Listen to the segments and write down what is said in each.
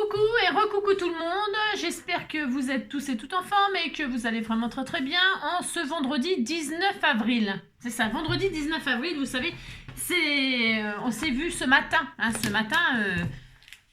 Coucou et recoucou tout le monde, j'espère que vous êtes tous et toutes en forme et que vous allez vraiment très très bien en ce vendredi 19 avril. C'est ça, vendredi 19 avril, vous savez, on s'est vu ce matin,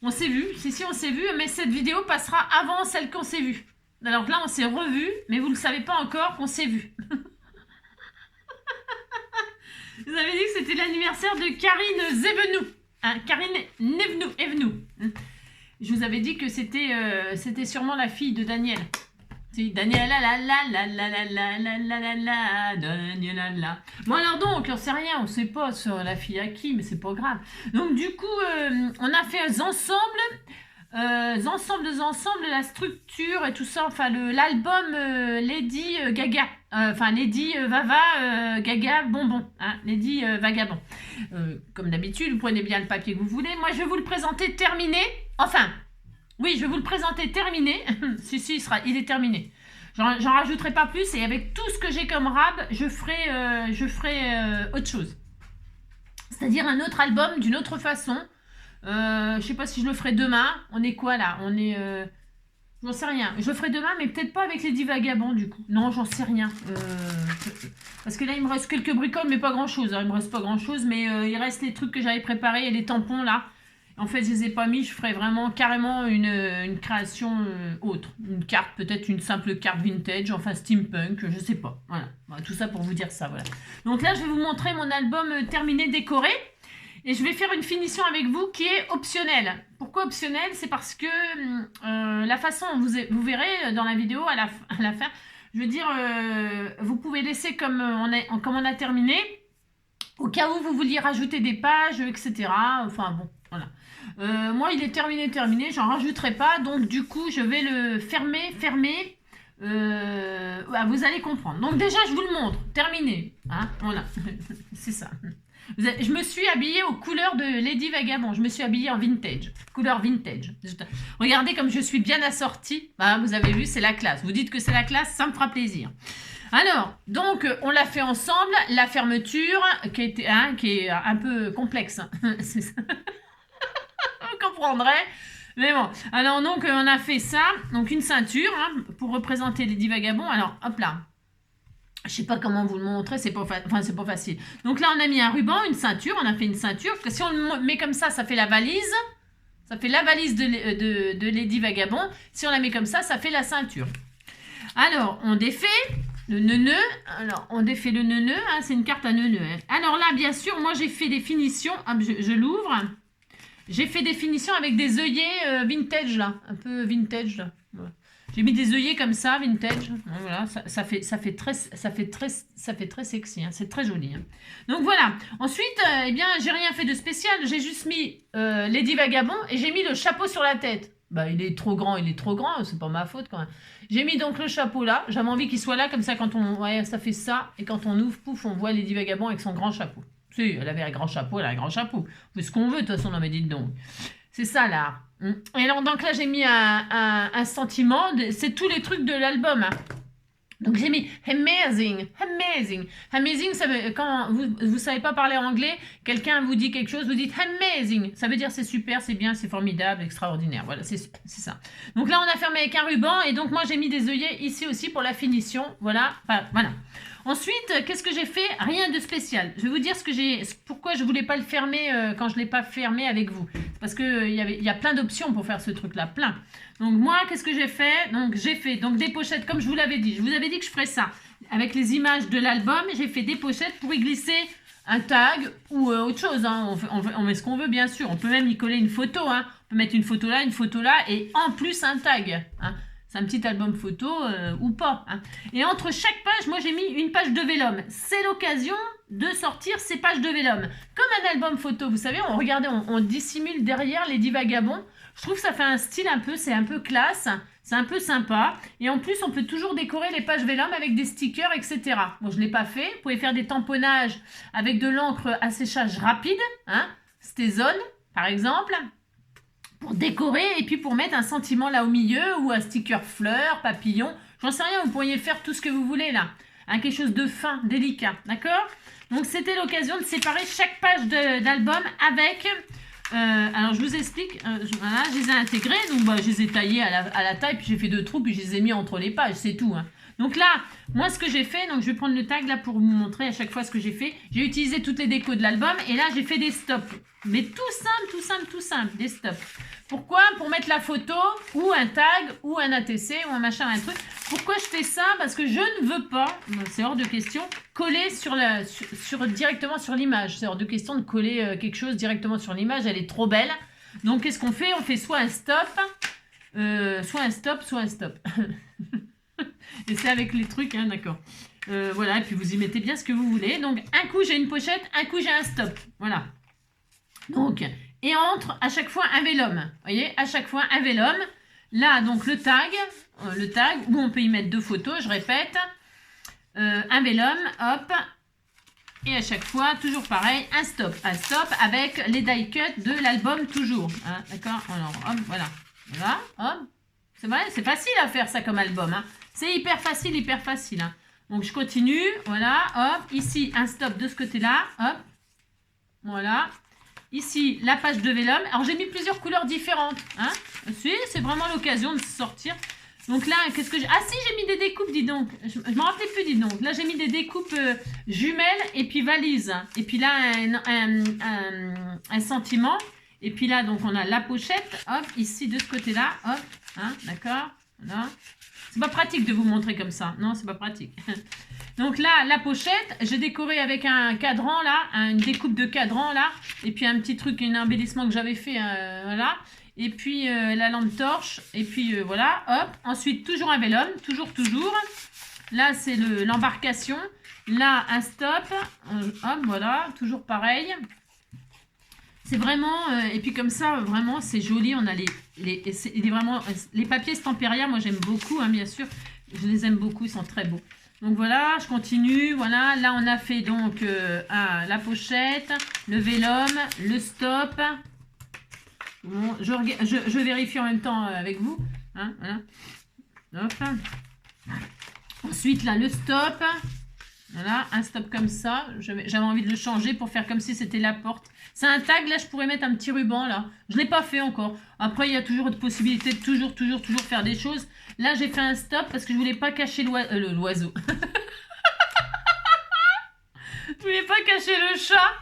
on s'est vu, si on s'est vu, mais cette vidéo passera avant celle qu'on s'est vue. Alors là on s'est revu, mais vous ne le savez pas encore qu'on s'est vu. Vous avez dit que c'était l'anniversaire de Karine Zevenou. Karine Evenou. Je vous avais dit que c'était sûrement la fille de Daniel. C'est Daniel Daniel. Bon alors donc, on sait rien, on sait pas sur la fille à qui, mais c'est pas grave. Donc du coup, on a fait ensemble la structure et tout ça, enfin l'album Lady Gaga, Lady Vava Gaga Bonbon, Lady Vagabond. Comme d'habitude, vous prenez bien le papier que vous voulez. Moi, je vais vous le présenter terminé. Enfin, oui, je vais vous le présenter terminé. si, il est terminé. J'en rajouterai pas plus et avec tout ce que j'ai comme rab, je ferai autre chose. C'est-à-dire un autre album d'une autre façon. Je sais pas si je le ferai demain. On est quoi là? On est... j'en sais rien. Je le ferai demain, mais peut-être pas avec les 10 vagabonds du coup. Non, j'en sais rien. Parce que là, il me reste quelques bricoles, mais pas grand-chose. Il me reste pas grand-chose, mais il reste les trucs que j'avais préparés et les tampons là. En fait, je les ai pas mis. Je ferai vraiment carrément une création autre. Une carte, peut-être une simple carte vintage, enfin steampunk, je sais pas. Voilà. Tout ça pour vous dire ça, voilà. Donc là, je vais vous montrer mon album terminé, décoré. Et je vais faire une finition avec vous qui est optionnelle. Pourquoi optionnelle? C'est parce que la façon, vous verrez dans la vidéo à la fin, je veux dire, vous pouvez laisser comme on a terminé, au cas où vous vouliez rajouter des pages, etc. Enfin bon, voilà. Moi, il est terminé, j'en rajouterai pas. Donc du coup, je vais le fermer. Vous allez comprendre. Donc déjà, je vous le montre. Terminé. Voilà, c'est ça. Je me suis habillée aux couleurs de Lady Vagabond. Je me suis habillée en vintage. Couleur vintage. Regardez comme je suis bien assortie. Vous avez vu, c'est la classe. Vous dites que c'est la classe, ça me fera plaisir. Alors, donc, on l'a fait ensemble. La fermeture, qui est un peu complexe. C'est ça. Vous comprendrez. Mais bon. Alors, donc, on a fait ça. Donc, une ceinture pour représenter Lady Vagabond. Alors, hop là. Je sais pas comment vous le montrer, c'est pas facile. Donc là, on a mis un ruban, une ceinture, on a fait une ceinture. Parce que si on le met comme ça, ça fait la valise. Ça fait la valise de Lady Vagabond. Si on la met comme ça, ça fait la ceinture. Alors, on défait le neuneu. Alors, on défait le neuneu, c'est une carte à neuneu. Alors là, bien sûr, moi, j'ai fait des finitions. Je l'ouvre. J'ai fait des finitions avec des œillets vintage, là. Un peu vintage, là. Voilà. J'ai mis des œillets comme ça, vintage. Voilà, ça fait très sexy. C'est très joli. Donc voilà. Ensuite, j'ai rien fait de spécial. J'ai juste mis Lady Vagabond et j'ai mis le chapeau sur la tête. Il est trop grand. C'est pas ma faute quand même. J'ai mis donc le chapeau là. J'avais envie qu'il soit là comme ça quand on... Ouais, ça fait ça. Et quand on ouvre, pouf, on voit Lady Vagabond avec son grand chapeau. Si, elle avait un grand chapeau, elle a un grand chapeau. On fait ce qu'on veut de toute façon, non mais dites donc. C'est ça là. Et alors donc là j'ai mis un sentiment, c'est tous les trucs de l'album. Donc j'ai mis amazing. Ça veut, quand vous savez pas parler anglais, quelqu'un vous dit quelque chose, vous dites amazing. Ça veut dire c'est super, c'est bien, c'est formidable, extraordinaire. Voilà, c'est ça. Donc là on a fermé avec un ruban et donc moi j'ai mis des œillets ici aussi pour la finition. Voilà. Ensuite, qu'est-ce que j'ai fait? Rien de spécial. Je vais vous dire pourquoi je voulais pas le fermer quand je l'ai pas fermé avec vous. Parce que il y a plein d'options pour faire ce truc-là, plein. Donc moi, qu'est-ce que j'ai fait? Donc j'ai fait des pochettes comme je vous l'avais dit. Je vous avais dit que je ferais ça avec les images de l'album. J'ai fait des pochettes pour y glisser un tag ou autre chose. On met ce qu'on veut, bien sûr. On peut même y coller une photo. On peut mettre une photo là, et en plus un tag. C'est un petit album photo ou pas. Et entre chaque page, moi j'ai mis une page de vélum. C'est l'occasion de sortir ces pages de vélum. Comme un album photo, vous savez, on dissimule derrière les 10 vagabonds. Je trouve que ça fait un style c'est un peu classe, c'est un peu sympa. Et en plus, on peut toujours décorer les pages vélum avec des stickers, etc. Bon, je ne l'ai pas fait. Vous pouvez faire des tamponnages avec de l'encre à séchage rapide. Stézone, par exemple. Pour décorer et puis pour mettre un sentiment là au milieu ou un sticker fleur, papillon, j'en sais rien, vous pourriez faire tout ce que vous voulez là. Quelque chose de fin, délicat, d'accord? Donc c'était l'occasion de séparer chaque page d'album avec alors je vous explique, voilà, je les ai intégrés, donc bah, je les ai taillés à la taille, puis j'ai fait 2 trous, puis je les ai mis entre les pages, c'est tout. Hein. Donc là, moi ce que j'ai fait, donc je vais prendre le tag là pour vous montrer à chaque fois ce que j'ai fait. J'ai utilisé toutes les décos de l'album, et là j'ai fait des stops. Mais tout simple, des stops. Pourquoi? Pour mettre la photo, ou un tag, ou un ATC, ou un machin, un truc. Pourquoi je fais ça? Parce que je ne veux pas, c'est hors de question, coller directement sur l'image. C'est hors de question de coller quelque chose directement sur l'image, elle est trop belle. Donc qu'est-ce qu'on fait? On fait soit un stop, soit un stop. Et c'est avec les trucs, hein, d'accord. Voilà, et puis vous y mettez bien ce que vous voulez. Donc un coup j'ai une pochette, un coup j'ai un stop. Voilà. Donc, et entre à chaque fois un vélum. Vous voyez, à chaque fois un vélum. Là, donc le tag, où on peut y mettre 2 photos, je répète. Un vélum, hop. Et à chaque fois, toujours pareil, un stop avec les die cuts de l'album toujours. Hein, d'accord? Alors, hop, voilà. Voilà, hop. C'est vrai, c'est facile à faire ça comme album. Hein. C'est hyper facile. Hein. Donc, je continue. Voilà, hop. Ici, un stop de ce côté-là. Hop. Voilà. Ici, la page de vélum. Alors, j'ai mis plusieurs couleurs différentes. Hein. C'est vraiment l'occasion de sortir. Donc là, qu'est-ce que j'ai... Ah si, j'ai mis des découpes, dis donc. Je ne m'en rappelais plus, dis donc. Là, j'ai mis des découpes jumelles et puis valises. Et puis là, un sentiment. Et puis là, donc, on a la pochette. Hop, ici, de ce côté-là. Hop, hein, d'accord. Voilà. C'est pas pratique de vous montrer comme ça. Non, c'est pas pratique. Donc là, la pochette, j'ai décoré avec un cadran, là. Une découpe de cadran, là. Et puis un petit truc, un embellissement que j'avais fait, voilà. Et puis la lampe torche. Et puis voilà, hop. Ensuite, toujours un vélum, toujours. Là, c'est l'embarcation. Là, un stop. Hop, voilà, toujours pareil. C'est vraiment... et puis comme ça, vraiment, c'est joli. On a les papiers Stamperia, moi j'aime beaucoup, hein, bien sûr. Je les aime beaucoup, ils sont très beaux. Donc voilà, je continue. Voilà, là, on a fait donc la pochette, le vélum, le stop. Bon, je vérifie en même temps avec vous. Hein, voilà. Hop. Ensuite, là, le stop. Voilà, un stop comme ça. J'avais envie de le changer pour faire comme si c'était la porte. C'est un tag, là, je pourrais mettre un petit ruban, là. Je ne l'ai pas fait encore. Après, il y a toujours de possibilités de toujours faire des choses. Là, j'ai fait un stop parce que je ne voulais pas cacher l'oiseau. Je voulais pas cacher le chat.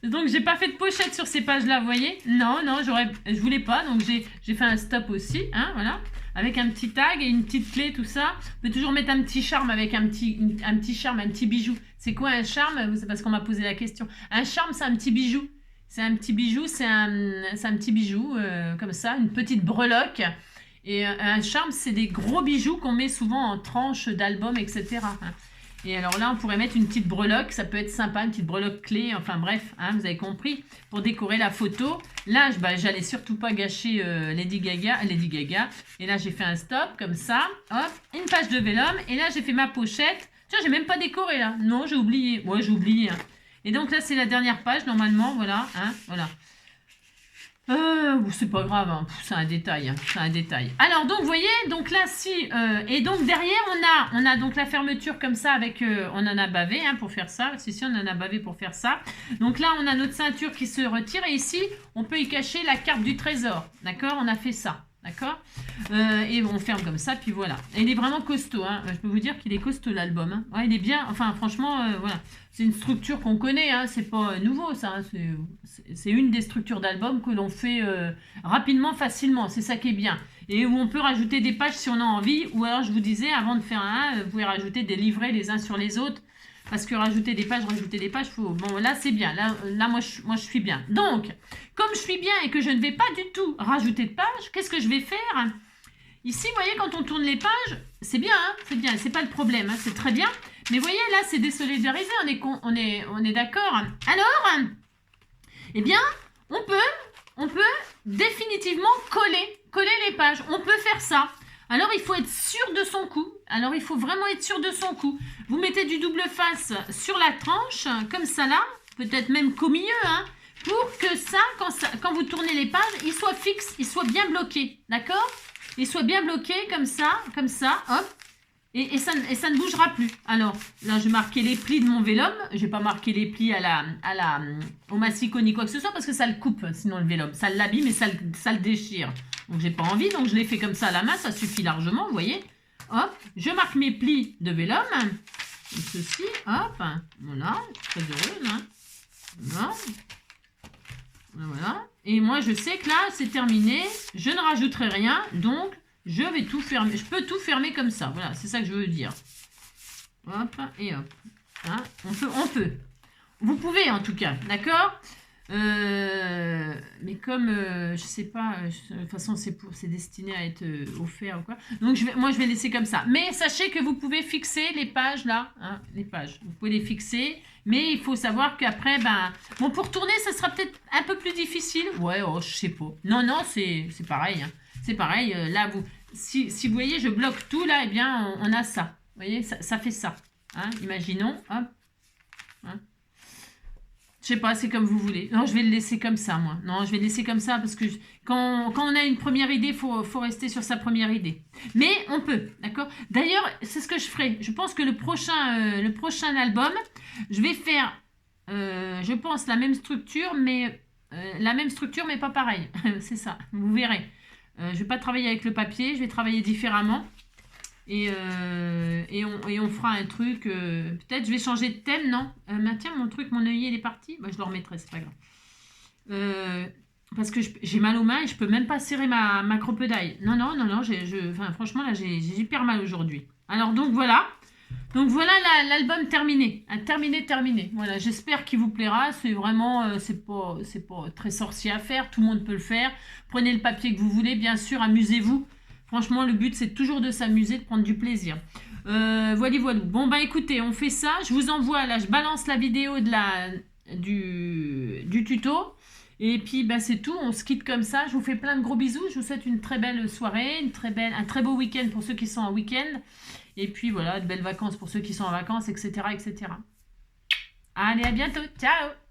Donc, j'ai pas fait de pochette sur ces pages-là, vous voyez? Non, je voulais pas. Donc, j'ai fait un stop aussi, hein, voilà. Avec un petit tag et une petite clé, tout ça. On peut toujours mettre un petit charme avec un petit charme, un petit bijou. C'est quoi un charme? C'est parce qu'on m'a posé la question. Un charme, c'est un petit bijou. C'est un petit bijou, c'est un petit bijou, comme ça, une petite breloque. Et un charme, c'est des gros bijoux qu'on met souvent en tranches d'albums, etc. Et alors là, on pourrait mettre une petite breloque, ça peut être sympa, une petite breloque clé, enfin bref, hein, vous avez compris, pour décorer la photo. Là, j'allais surtout pas gâcher Lady Gaga. Et là, j'ai fait un stop, comme ça, hop, une page de vélum, et là, j'ai fait ma pochette. Tiens, j'ai même pas décoré, là. Non, j'ai oublié. Ouais, j'ai oublié. Hein. Et donc là, c'est la dernière page, normalement, voilà, hein, voilà. C'est pas grave, hein. C'est un détail, hein. C'est un détail. Alors donc vous voyez, donc là et donc derrière on a donc la fermeture comme ça avec on en a bavé, hein, pour faire ça. Si on en a bavé pour faire ça. Donc là on a notre ceinture qui se retire et ici on peut y cacher la carte du trésor. D'accord, on a fait ça. D'accord, et on ferme comme ça, puis voilà. Et il est vraiment costaud, hein. Je peux vous dire qu'il est costaud l'album. Hein. Ouais, il est bien, enfin franchement, voilà. C'est une structure qu'on connaît, hein. C'est pas nouveau ça. Hein. C'est une des structures d'album que l'on fait rapidement, facilement. C'est ça qui est bien. Et où on peut rajouter des pages si on a envie. Ou alors je vous disais, avant de faire un, vous pouvez rajouter des livrets les uns sur les autres. Parce que rajouter des pages, faut... Bon, là, c'est bien. Là moi, je suis bien. Donc, comme je suis bien et que je ne vais pas du tout rajouter de pages, qu'est-ce que je vais faire? Ici, vous voyez, quand on tourne les pages, c'est bien, hein, c'est bien. C'est pas le problème, hein, c'est très bien. Mais vous voyez, là, c'est désolidarisé. On est d'accord. Alors, eh bien, on peut définitivement coller les pages. On peut faire ça. Alors, il faut être sûr de son coup. Alors, il faut vraiment être sûr de son coup. Vous mettez du double face sur la tranche, comme ça là, peut-être même qu'au milieu, hein, pour que ça, quand vous tournez les pages, il soit fixe, il soit bien bloqué, d'accord? Il soit bien bloqué, comme ça, hop. Et ça ne bougera plus. Alors, là, je vais marquer les plis de mon vélum. Je vais pas marquer les plis au massicot ni quoi que ce soit parce que ça le coupe, sinon le vélum. Ça l'abîme et ça le déchire. Donc, j'ai pas envie. Donc, je l'ai fait comme ça à la main. Ça suffit largement, vous voyez. Hop, je marque mes plis de vélum. Comme ceci, hop. Voilà, très heureuse. Hein. Voilà. Voilà. Et moi, je sais que là, c'est terminé. Je ne rajouterai rien. Donc, je vais tout fermer. Je peux tout fermer comme ça. Voilà, c'est ça que je veux dire. Hop, et hop. Hein, on peut. Vous pouvez, en tout cas. D'accord mais comme, je sais pas, de toute façon, c'est destiné à être offert ou quoi. Donc, moi, je vais laisser comme ça. Mais sachez que vous pouvez fixer les pages, là. Hein, les pages. Vous pouvez les fixer. Mais il faut savoir qu'après, ben... Bon, pour tourner, ça sera peut-être un peu plus difficile. Ouais, oh, je sais pas. Non, c'est pareil. Hein. C'est pareil. Là, si vous voyez, je bloque tout, là, eh bien, on a ça. Vous voyez, ça fait ça. Hein, imaginons. Hop. Hein. Je sais pas, c'est comme vous voulez. Non, je vais le laisser comme ça, moi. Non, je vais le laisser comme ça parce que quand on a une première idée, il faut rester sur sa première idée. Mais on peut, d'accord? D'ailleurs, c'est ce que je ferai. Je pense que le prochain album, je vais faire, je pense, la même structure, mais pas pareil. C'est ça, vous verrez. Je vais pas travailler avec le papier, je vais travailler différemment. Et on fera un truc. Peut-être je vais changer de thème, non tiens, mon œillet, il est parti. Bah, je le remettrai, c'est pas grave. Parce que j'ai mal aux mains et je peux même pas serrer ma cropedaille. Non, franchement, là, j'ai hyper mal aujourd'hui. Alors, donc voilà. Donc voilà l'album terminé. Terminé. Voilà, j'espère qu'il vous plaira. C'est vraiment, c'est pas très sorcier à faire. Tout le monde peut le faire. Prenez le papier que vous voulez, bien sûr, amusez-vous. Franchement, le but, c'est toujours de s'amuser, de prendre du plaisir. Voilà. Bon, bah écoutez, on fait ça. Je vous envoie, là, je balance la vidéo du tuto. Et puis, bah, c'est tout. On se quitte comme ça. Je vous fais plein de gros bisous. Je vous souhaite une très belle soirée, un très beau week-end pour ceux qui sont en week-end. Et puis, voilà, de belles vacances pour ceux qui sont en vacances, etc., etc. Allez, à bientôt. Ciao!